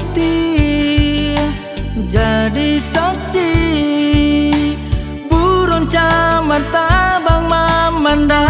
bukti, jadi saksi. Buron camar tabang memandang,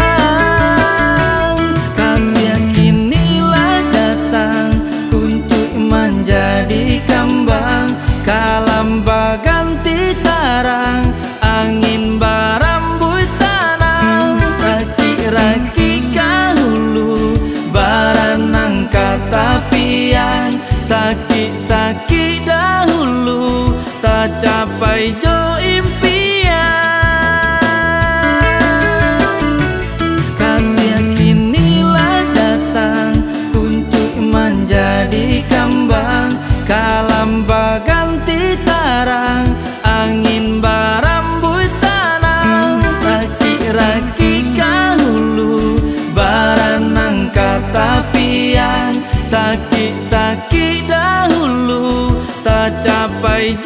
kasih kinilah datang, kuncup menjadi kembang. Kalam baganti tarang, angin barambut tanang. Raki-raki kahulu, baranang kata pian. Sakit-sakit dahulu, tak capai jo impian. Kasih kinilah datang, kuncup menjadi kembang. Kalam baganti tarang, angin barambut tanang. Raki-raki kahulu, baranang kata pian. Sakit-sakit dahulu, tak capai